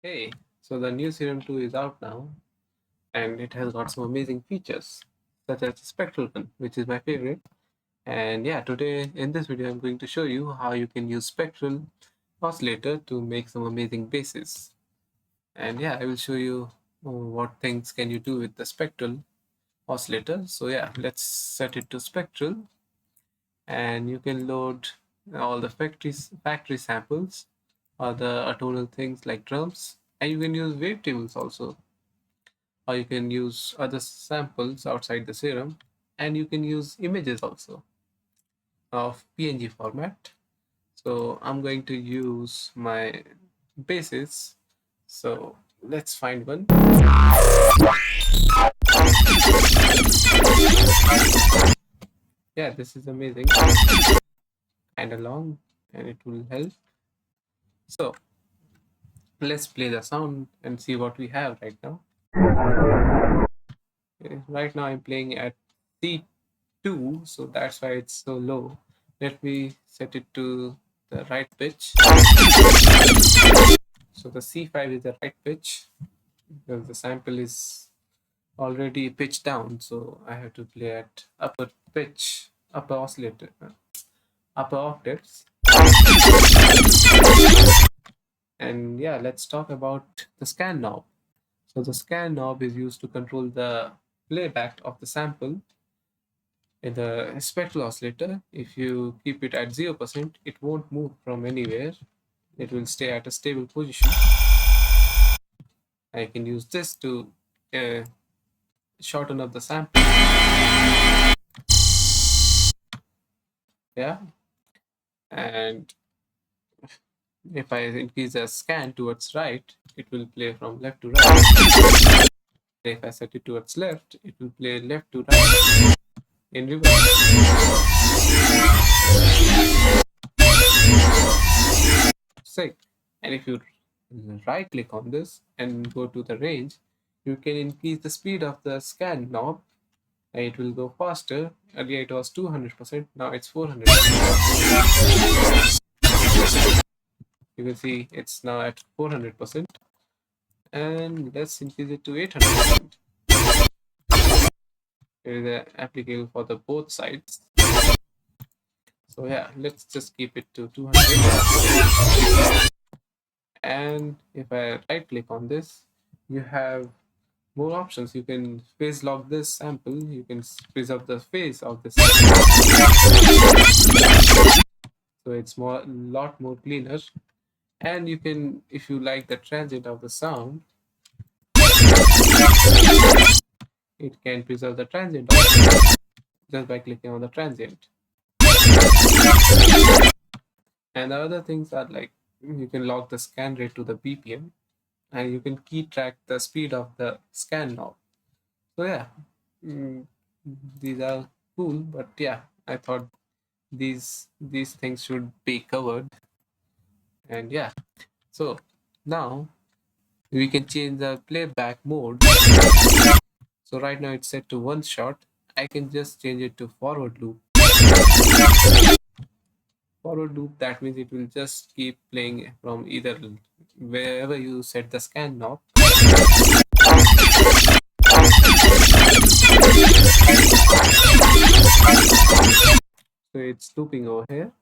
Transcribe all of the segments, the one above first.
Hey, so the new Serum 2 is out now, and it has got some amazing features, such as the Spectral one, which is my favorite. And yeah, today in this video, I'm going to show you how you can use Spectral oscillator to make some amazing basses. And yeah, I will show you what things can you do with the Spectral oscillator. So yeah, let's set it to Spectral, and you can load all the factory samples or the atonal things like drums, and you can use wavetables also, or you can use other samples outside the serum, and you can use images also of PNG format. So I'm going to use my bases. So let's find one. Yeah, this is amazing, kind of long, and it will help. So let's play the sound and see what we have right now. Okay, right now I'm playing at C2, so that's why it's so low. Let me set it to the right pitch. So the C5 is the right pitch because the sample is already pitched down, so I have to play at upper pitch, upper oscillator, upper octaves. And yeah, let's talk about the scan knob. So the scan knob is used to control the playback of the sample. In the spectral oscillator, if you keep it at 0%, it won't move from anywhere. It will stay at a stable position. I can use this to shorten up the sample. Yeah, and if I increase the scan towards right, it will play from left to right. If I set it towards left, it will play left to right in reverse. Sick. And if you right click on this and go to the range, you can increase the speed of the scan knob and it will go faster. Earlier it was 200%, now it's 400%. You can see it's now at 400%, and let's increase it to 800%. It is applicable for the both sides. So yeah, let's just keep it to 200. And if I right click on this, you have more options. You can phase lock this sample, you can preserve the phase of this sample. So it's lot more cleaner. And you can, if you like the transient of the sound, it can preserve the transient just by clicking on the transient. And the other things are like you can lock the scan rate to the BPM, and you can key track the speed of the scan knob. So yeah, these are cool, but yeah, I thought these things should be covered. And yeah, so now we can change the playback mode. So right now it's set to one shot. I can just change it to forward loop. Forward loop, that means it will just keep playing from either wherever you set the scan knob. So it's looping over here.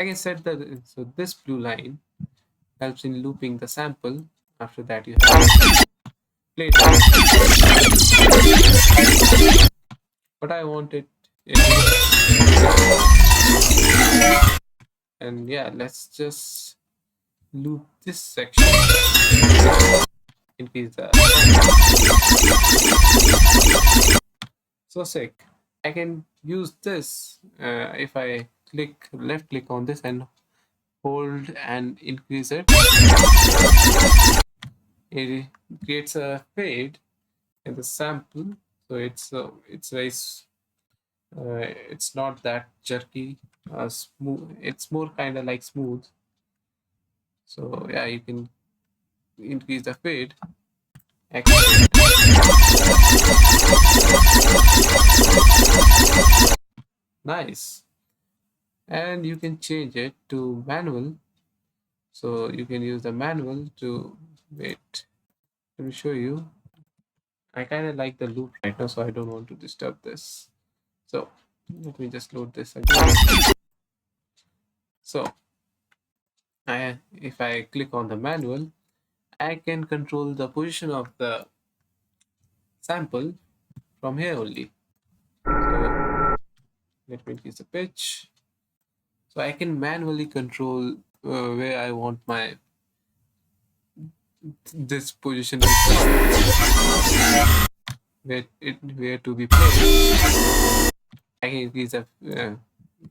I can set the, so this blue line helps in looping the sample. After that you have play it. But I want it in and yeah, let's just loop this section. Increase the so sick. I can use this if I left click on this and hold and increase it. It creates a fade in the sample, so it's very it's not that jerky, smooth. It's more kind of like smooth. So yeah, you can increase the fade. Nice. And you can change it to manual. So you can use the manual to Wait, let me show you. I kind of like the loop right now, so I don't want to disturb this. So let me just load this again. So if I click on the manual, I can control the position of the sample from here only. So let me increase the pitch. So I can manually control where I want my this position to where to be placed. I can increase the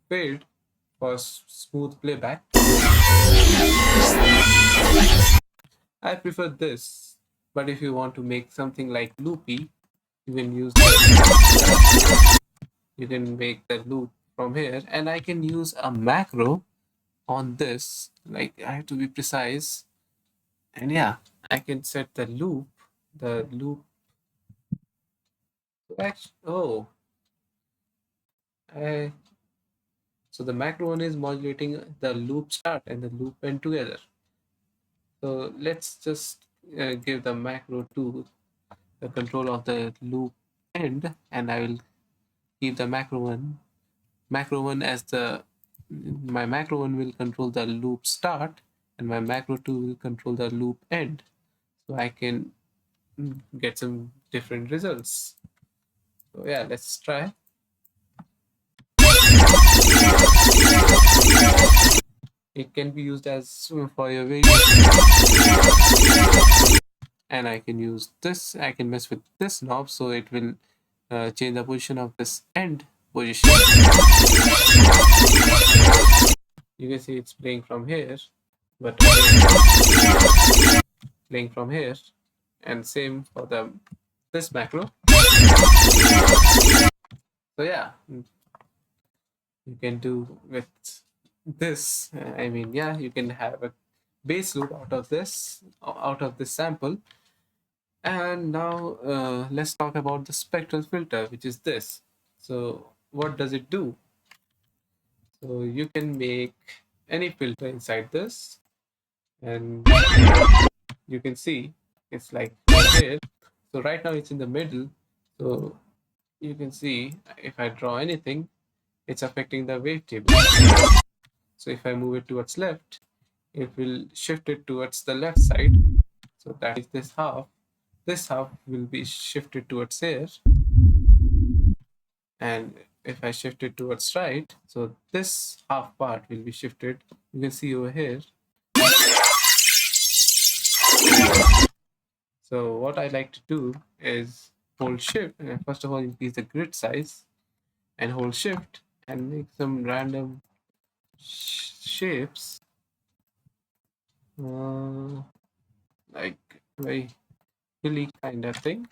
fade for smooth playback. I prefer this, but if you want to make something like loopy, you can use this. You can make the loop from here, and I can use a macro on this. Like I have to be precise, and yeah, I can set the loop. The loop. Oh, I so the macro one is modulating the loop start and the loop end together. So let's just give the macro to the control of the loop end, and I will keep the macro one as the my macro one will control the loop start, and my macro 2 will control the loop end, so I can get some different results. So yeah, let's try. It can be used as for your video, and I can use this. I can mess with this knob, so it will change the position of this end position. You can see it's playing from here, but playing from here, and same for the this macro. So yeah, you can do with this. I mean, yeah, you can have a bass loop out of this sample. And now let's talk about the spectral filter, which is this. So what does it do? So you can make any filter inside this, and you can see it's like here. So right now it's in the middle. So you can see if I draw anything, it's affecting the wavetable. So if I move it towards left, it will shift it towards the left side. So that is this half. This half will be shifted towards here. And if I shift it towards right, so this half part will be shifted. You can see over here. So what I like to do is hold shift. First of all, increase the grid size and hold shift and make some random shapes, like very hilly kind of thing.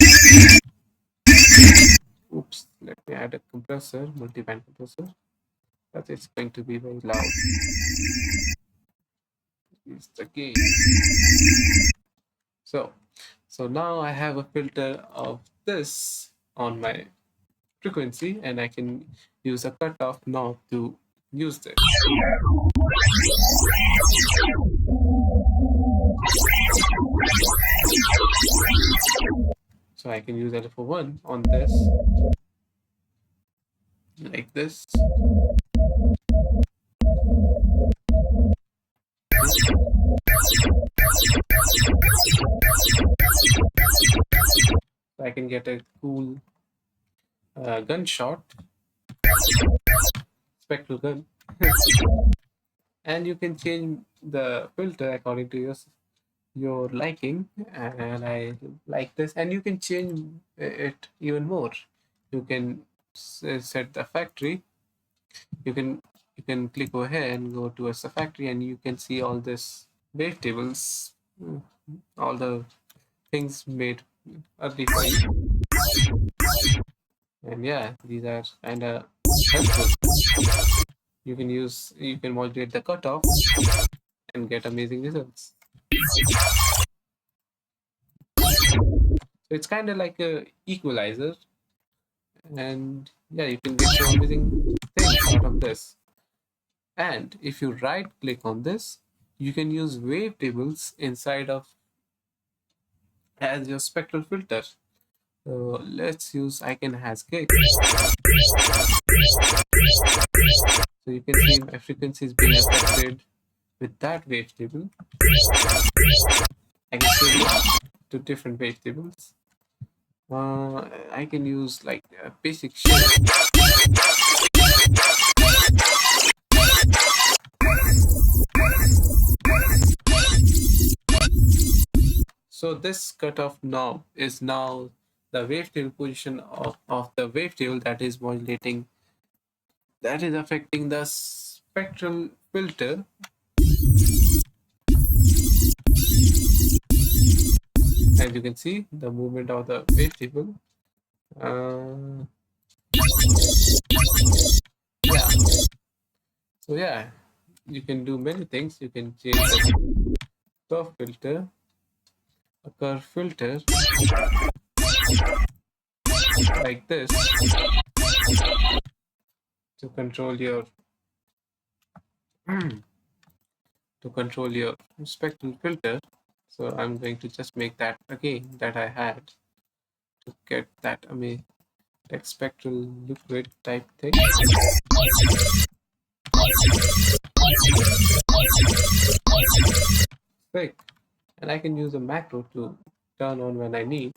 Oops, let me add a compressor, multi-band compressor, but it's going to be very loud. It's the gain. So now I have a filter of this on my frequency, and I can use a cutoff knob to use this. So I can use LFO1 on this, like this. So I can get a cool gunshot, spectral gun. And you can change the filter according to your liking, and I like this, and you can change it even more. You can set the factory. You can click over here and go towards the factory, and you can see all this wavetables, all the things made early for you. And yeah, these are kind of helpful. You can modulate the cutoff and get amazing results. So it's kind of like a equalizer, and yeah, you can get some amazing things out of this. And if you right click on this, you can use wavetables inside of as your spectral filter. So let's use icon has gig. So you can see my frequency is being affected with that wavetable. I can change it to different wavetables. I can use like a basic shape. So this cutoff knob is now the wavetable position of the wavetable that is modulating, that is affecting the spectral filter. As you can see, the movement of the wavetable. Yeah. So yeah, you can do many things. You can change the curve filter, a curve filter like this to control your spectral filter. So I'm going to just make that again that I had to get that amazing like spectral liquid type thing. Quick. And I can use a macro to turn on when I need.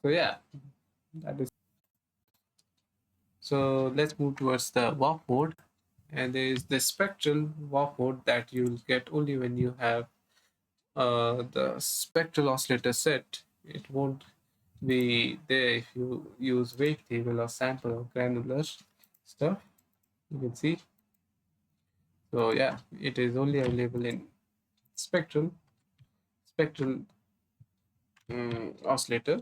So yeah, that is. So let's move towards the warp mode, and there is the spectral warp mode that you'll get only when you have the spectral oscillator set. It won't be there if you use wavetable or sample or granular stuff. You can see. So yeah, it is only available in spectral oscillator.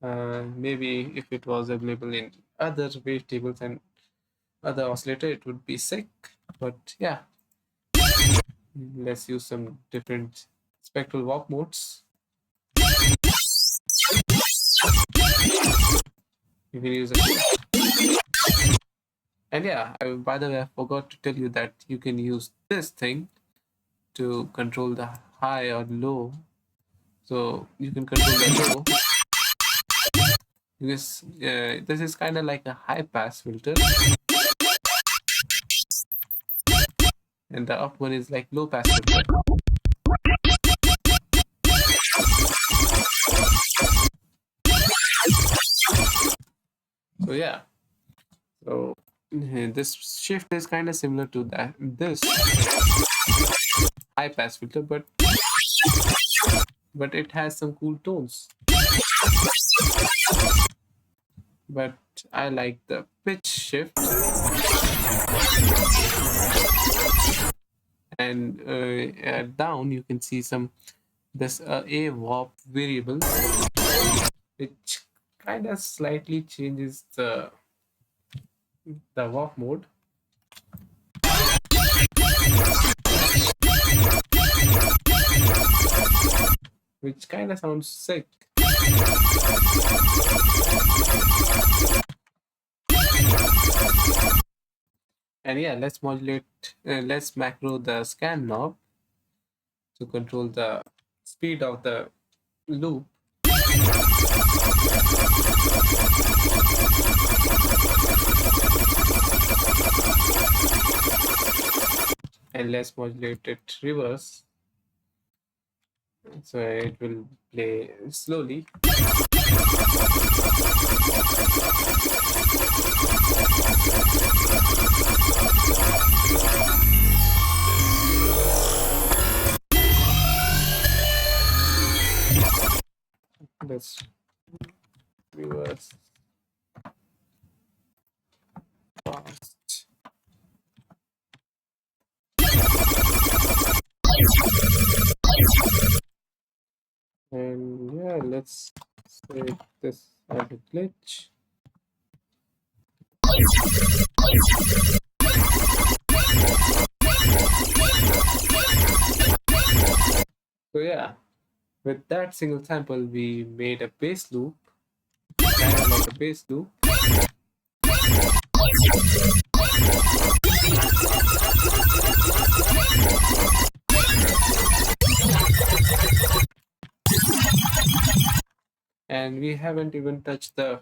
Maybe if it was available in other wavetables and other oscillator, it would be sick. But yeah, let's use some different spectral warp modes. You can use it. And yeah, by the way, I forgot to tell you that you can use this thing to control the high or low. So you can control the low. Because this is kind of like a high pass filter, and the up one is like low pass filter. So yeah, so this shift is kind of similar to this high pass filter, but it has some cool tones. But I like the pitch shift, and down you can see some this a warp variable, which kind of slightly changes the warp mode. Which kind of sounds sick. And yeah, let's modulate, let's macro the scan knob to control the speed of the loop. And let's modulate it reverse. So it will play slowly. Let's reverse fast. And yeah, let's say this as a glitch. So yeah, with that single sample, we made a bass loop, kind of like a bass loop. And we haven't even touched the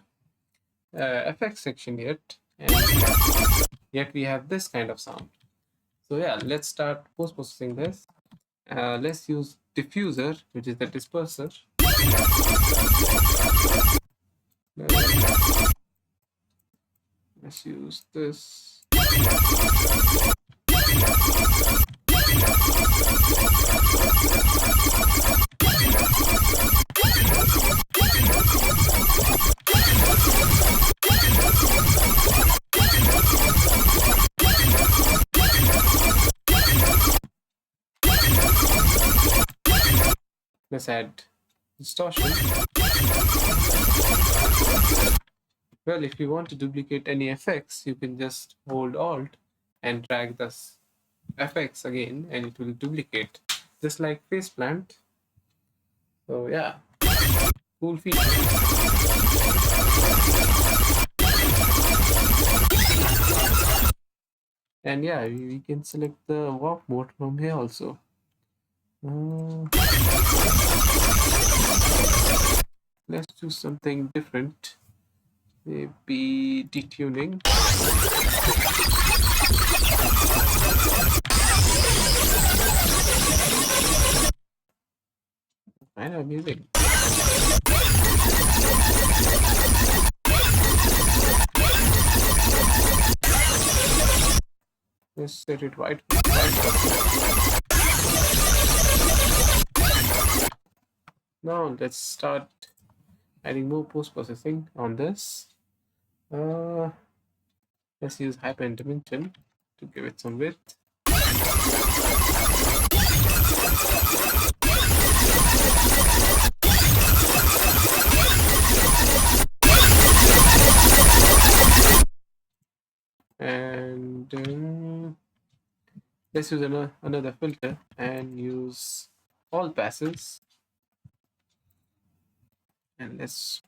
effects section yet, and yet we have this kind of sound. So yeah, let's start post-processing this. Let's use diffuser, which is the disperser. Let's use this. Let's add distortion. Well, if you want to duplicate any effects, you can just hold Alt and drag this effects again, and it will duplicate, just like faceplant. So yeah, cool feature. And yeah, we can select the warp mode from here also. Let's do something different. Maybe detuning. Kind of amusing. Let's set it white. Now let's start adding more post-processing on this. Let's use hyper dimension to give it some width. And let's use another filter and use all passes. And let's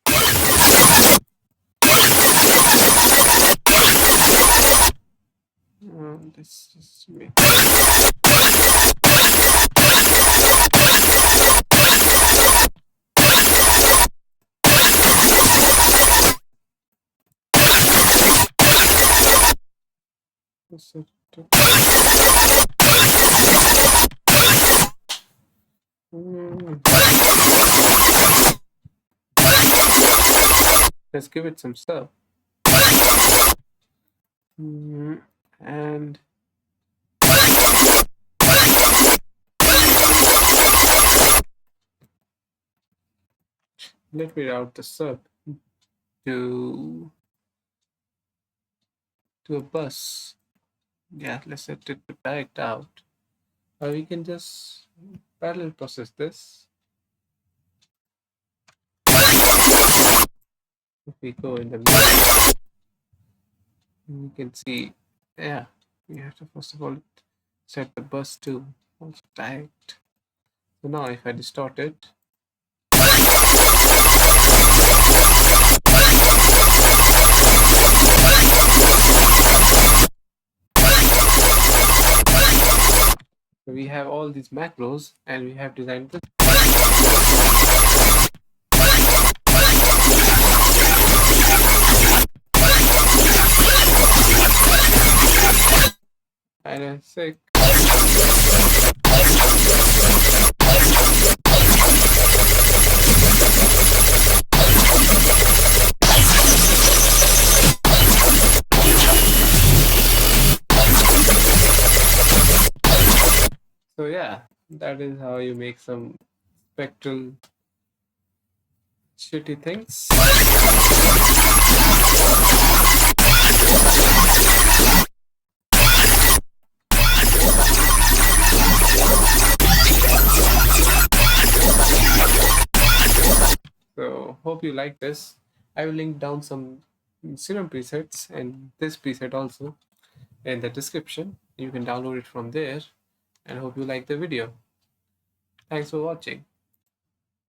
just make let's give it some stuff. And let me route the sub to a bus. Yeah, let's set it to direct out. Or we can just parallel process this. If we go in the middle, you can see, yeah, we have to first of all set the bus to also direct. So now if I distort it, we have all these macros and we have designed this. And a sec. So yeah, that is how you make some spectral shitty things. So hope you like this. I will link down some Serum presets and this preset also in the description. You can download it from there, and hope you like the video. Thanks for watching.